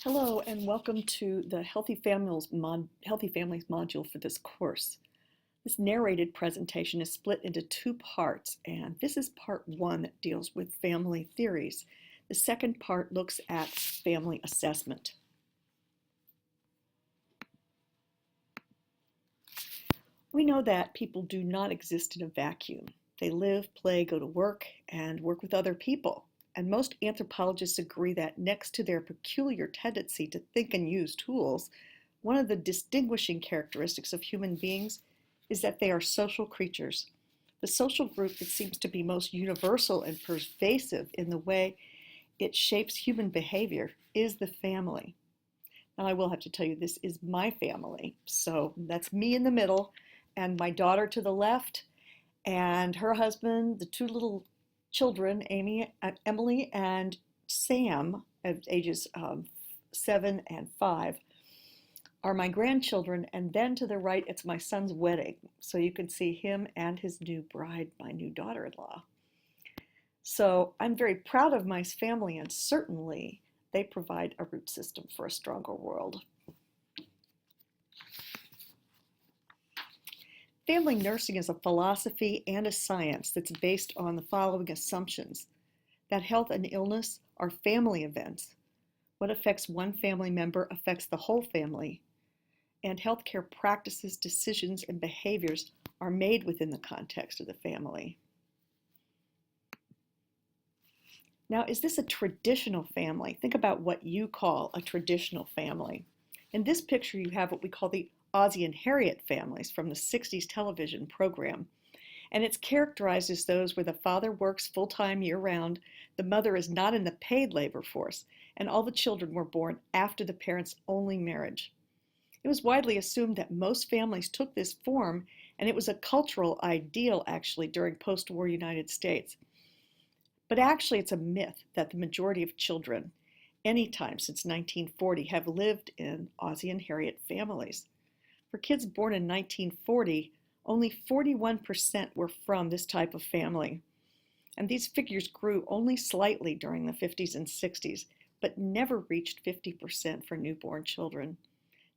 Hello and welcome to the Healthy Families module for this course. This narrated presentation is split into two parts, and this is part one that deals with family theories. The second part looks at family assessment. We know that people do not exist in a vacuum. They live, play, go to work, and work with other people. And most anthropologists agree that next to their peculiar tendency to think and use tools, one of the distinguishing characteristics of human beings is that they are social creatures. The social group that seems to be most universal and pervasive in the way it shapes human behavior is the family. Now, I will have to tell you, this is my family. So that's me in the middle, and my daughter to the left, and her husband, the two little children, Emily and Sam, at ages 7 and 5, are my grandchildren, and then to the right, it's my son's wedding. So you can see him and his new bride, my new daughter-in-law. So I'm very proud of my family, and certainly they provide a root system for a stronger world. Family nursing is a philosophy and a science that's based on the following assumptions: that health and illness are family events. What affects one family member affects the whole family. And healthcare practices, decisions, and behaviors are made within the context of the family. Now, is this a traditional family? Think about what you call a traditional family. In this picture, you have what we call the Ozzie and Harriet families from the 60s television program. And it's characterized as those where the father works full-time year-round, the mother is not in the paid labor force, and all the children were born after the parents' only marriage. It was widely assumed that most families took this form, and it was a cultural ideal, actually, during post-war United States. But actually, it's a myth that the majority of children, anytime since 1940, have lived in Ozzie and Harriet families. For kids born in 1940, only 41% were from this type of family. And these figures grew only slightly during the 50s and 60s, but never reached 50% for newborn children.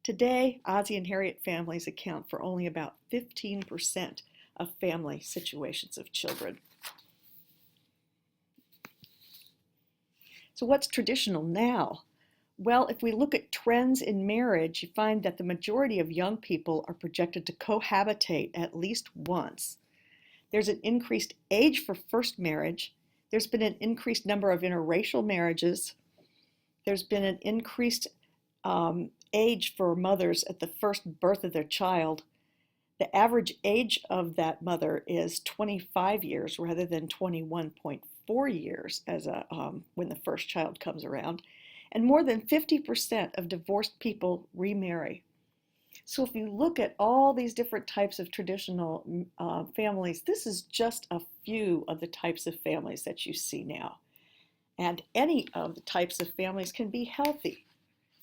Today, Ozzie and Harriet families account for only about 15% of family situations of children. So what's traditional now? Well, if we look at trends in marriage, you find that the majority of young people are projected to cohabitate at least once. There's an increased age for first marriage. There's been an increased number of interracial marriages. There's been an increased age for mothers at the first birth of their child. The average age of that mother is 25 years rather than 21.4 years as when the first child comes around. And more than 50% of divorced people remarry. So if you look at all these different types of traditional families, this is just a few of the types of families that you see now. And any of the types of families can be healthy,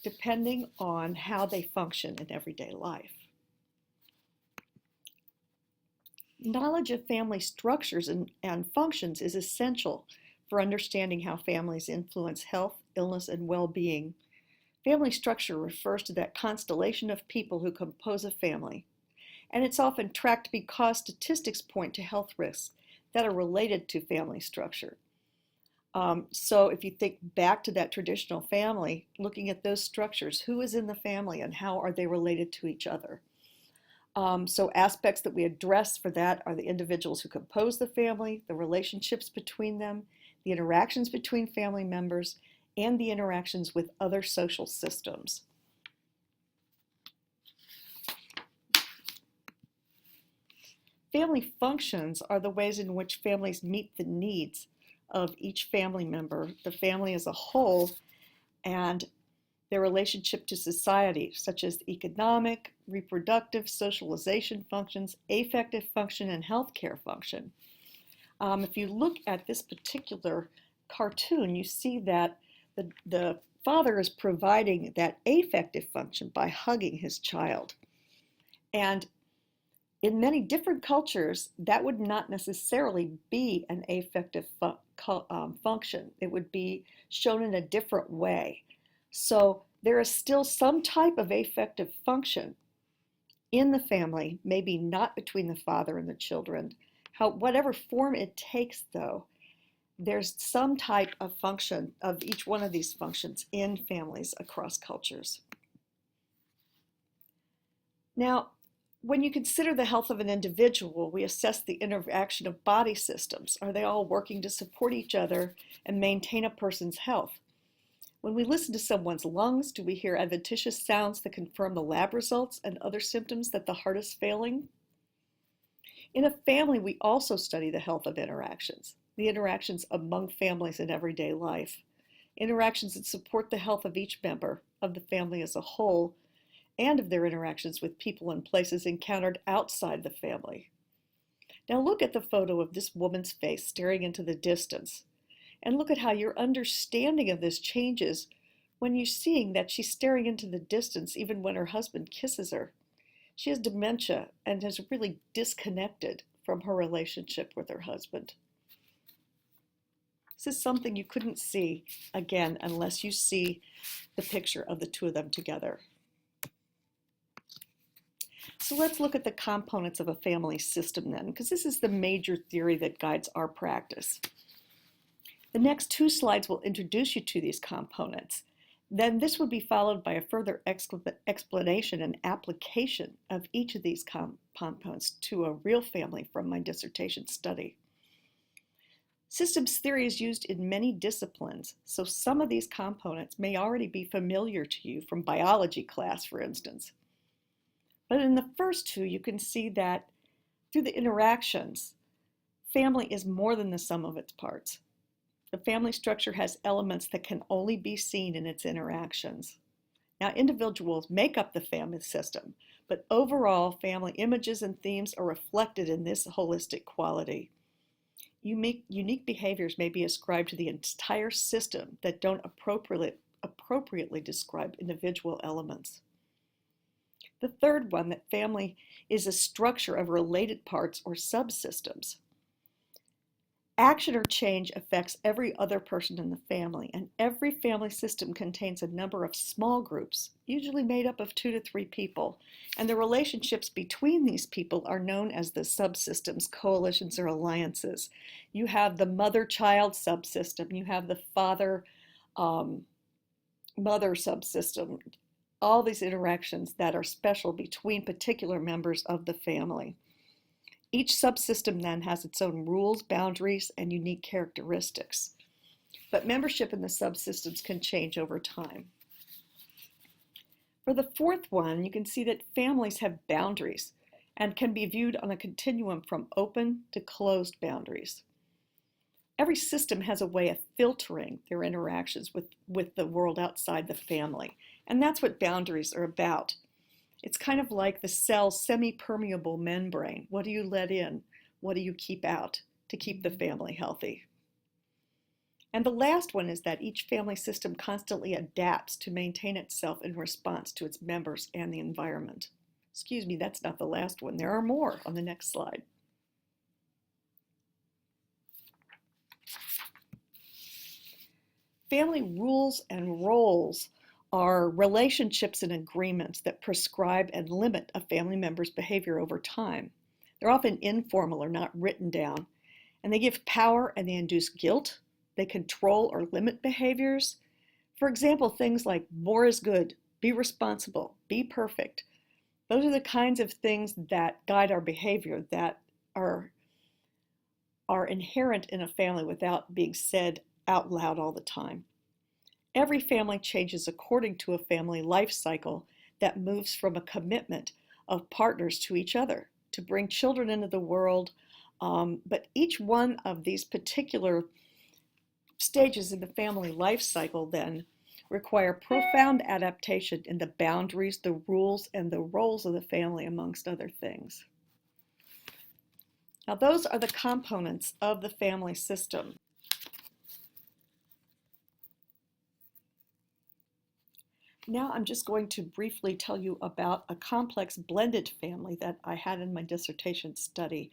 depending on how they function in everyday life. Knowledge of family structures and functions is essential for understanding how families influence health, illness, and well-being. Family structure refers to that constellation of people who compose a family, and it's often tracked because statistics point to health risks that are related to family structure. So if you think back to that traditional family, looking at those structures, who is in the family and how are they related to each other? So aspects that we address for that are the individuals who compose the family, the relationships between them, the interactions between family members, and the interactions with other social systems. Family functions are the ways in which families meet the needs of each family member, the family as a whole, and their relationship to society, such as economic, reproductive, socialization functions, affective function, and healthcare function. If you look at this particular cartoon, you see that the father is providing that affective function by hugging his child. And in many different cultures, that would not necessarily be an affective function. It would be shown in a different way. So there is still some type of affective function in the family, maybe not between the father and the children. Whatever form it takes, though, there's some type of function of each one of these functions in families across cultures. Now, when you consider the health of an individual, we assess the interaction of body systems. Are they all working to support each other and maintain a person's health? When we listen to someone's lungs, do we hear adventitious sounds that confirm the lab results and other symptoms that the heart is failing? In a family, we also study the health of interactions, the interactions among families in everyday life, interactions that support the health of each member of the family as a whole, and of their interactions with people and places encountered outside the family. Now look at the photo of this woman's face staring into the distance, and look at how your understanding of this changes when you're seeing that she's staring into the distance even when her husband kisses her. She has dementia and has really disconnected from her relationship with her husband. This is something you couldn't see, again, unless you see the picture of the two of them together. So let's look at the components of a family system then, because this is the major theory that guides our practice. The next two slides will introduce you to these components. Then this would be followed by a further explanation and application of each of these components to a real family from my dissertation study. Systems theory is used in many disciplines, so some of these components may already be familiar to you from biology class, for instance. But in the first two, you can see that through the interactions, family is more than the sum of its parts. The family structure has elements that can only be seen in its interactions. Now, individuals make up the family system, but overall, family images and themes are reflected in this holistic quality. Unique behaviors may be ascribed to the entire system that don't appropriately describe individual elements. The third one, that family is a structure of related parts or subsystems. Action or change affects every other person in the family, and every family system contains a number of small groups, usually made up of 2 to 3 people, and the relationships between these people are known as the subsystems, coalitions, or alliances. You have the mother-child subsystem, you have the father-mother subsystem, all these interactions that are special between particular members of the family. Each subsystem then has its own rules, boundaries, and unique characteristics. But membership in the subsystems can change over time. For the fourth one, you can see that families have boundaries and can be viewed on a continuum from open to closed boundaries. Every system has a way of filtering their interactions with the world outside the family, and that's what boundaries are about. It's kind of like the cell's semi-permeable membrane. What do you let in? What do you keep out to keep the family healthy? And the last one is that each family system constantly adapts to maintain itself in response to its members and the environment. Excuse me, that's not the last one. There are more on the next slide. Family rules and roles are relationships and agreements that prescribe and limit a family member's behavior over time. They're often informal or not written down, and they give power and they induce guilt. They control or limit behaviors. For example, things like more is good, be responsible, be perfect. Those are the kinds of things that guide our behavior that are inherent in a family without being said out loud all the time. Every family changes according to a family life cycle that moves from a commitment of partners to each other to bring children into the world. But each one of these particular stages in the family life cycle then require profound adaptation in the boundaries, the rules, and the roles of the family, amongst other things. Now, those are the components of the family system. Now I'm just going to briefly tell you about a complex blended family that I had in my dissertation study.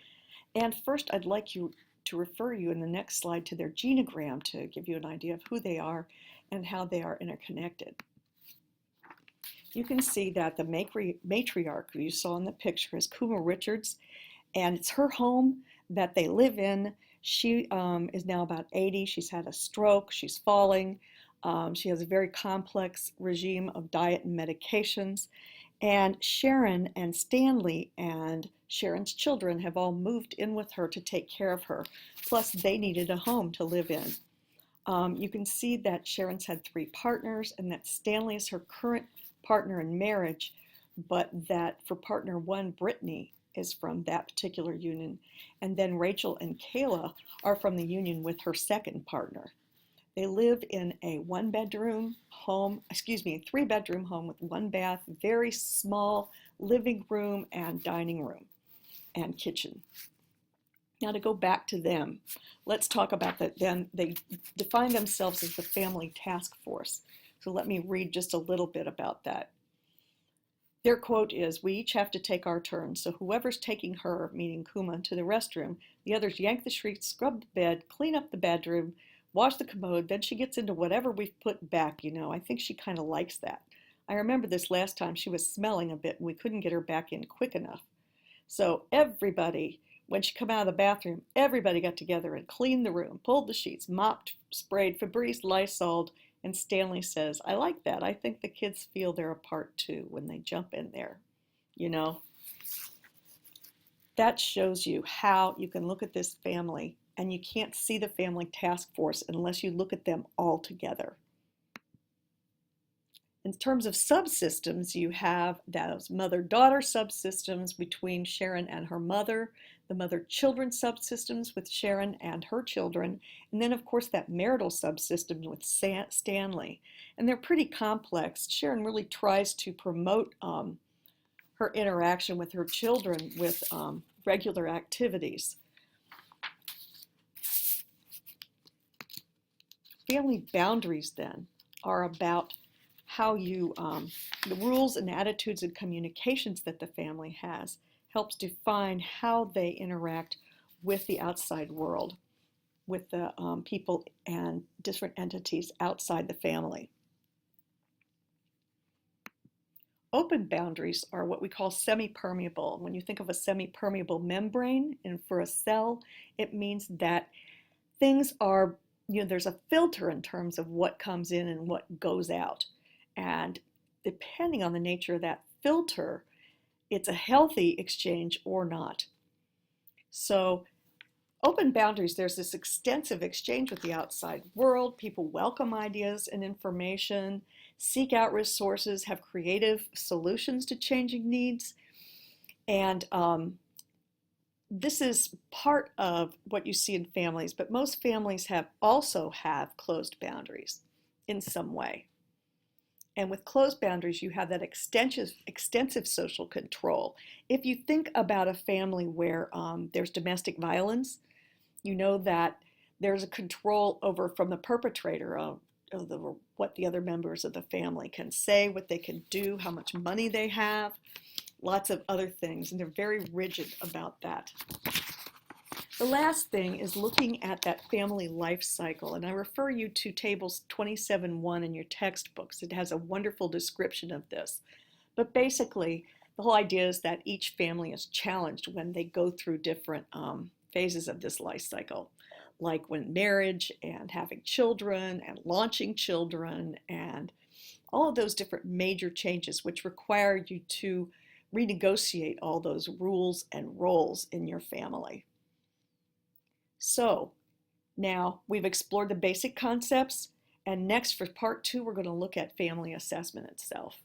And first, I'd like to refer you in the next slide to their genogram to give you an idea of who they are and how they are interconnected. You can see that the matriarch who you saw in the picture is Kuma Richards, and it's her home that they live in. She is now about 80. She's had a stroke. She's falling. She has a very complex regime of diet and medications. And Sharon and Stanley and Sharon's children have all moved in with her to take care of her. Plus, they needed a home to live in. You can see that Sharon's had 3 partners and that Stanley is her current partner in marriage, but that for partner 1, Brittany, is from that particular union. And then Rachel and Kayla are from the union with her second partner. They live in a 1-bedroom home, a 3-bedroom home with 1 bath, very small living room and dining room and kitchen. Now to go back to them, let's talk about that. Then they define themselves as the family task force. So let me read just a little bit about that. Their quote is, "We each have to take our turn, so whoever's taking her," meaning Kuma, "to the restroom, the others yank the sheets, scrub the bed, clean up the bedroom, wash the commode, then she gets into whatever we've put back, you know. I think she kind of likes that. I remember this last time she was smelling a bit and we couldn't get her back in quick enough. So everybody, when she come out of the bathroom, everybody got together and cleaned the room, pulled the sheets, mopped, sprayed, Febreze, Lysoled, and Stanley says, I like that. I think the kids feel they're a part too when they jump in there, you know. That shows you how you can look at this family and you can't see the family task force unless you look at them all together. In terms of subsystems, you have those mother-daughter subsystems between Sharon and her mother, the mother-children subsystems with Sharon and her children, and then of course that marital subsystem with Stanley. And they're pretty complex. Sharon really tries to promote her interaction with her children with regular activities. Family boundaries then are about how you, the rules and attitudes and communications that the family has helps define how they interact with the outside world, with the people and different entities outside the family. Open boundaries are what we call semi-permeable. When you think of a semi-permeable membrane, and for a cell, it means that things are, there's a filter in terms of what comes in and what goes out. And depending on the nature of that filter, it's a healthy exchange or not. So open boundaries, there's this extensive exchange with the outside world. People welcome ideas and information, seek out resources, have creative solutions to changing needs. And this is part of what you see in families, but most families also have closed boundaries in some way. And with closed boundaries, you have that extensive social control. If you think about a family where there's domestic violence, you know that there's a control over from the perpetrator of what the other members of the family can say, what they can do, how much money they have, lots of other things, and they're very rigid about that. The last thing is looking at that family life cycle, and I refer you to tables 27.1 in your textbooks. It has a wonderful description of this. But basically, the whole idea is that each family is challenged when they go through different phases of this life cycle, like when marriage and having children and launching children and all of those different major changes which require you to renegotiate all those rules and roles in your family. So now we've explored the basic concepts, and next for part 2 we're going to look at family assessment itself.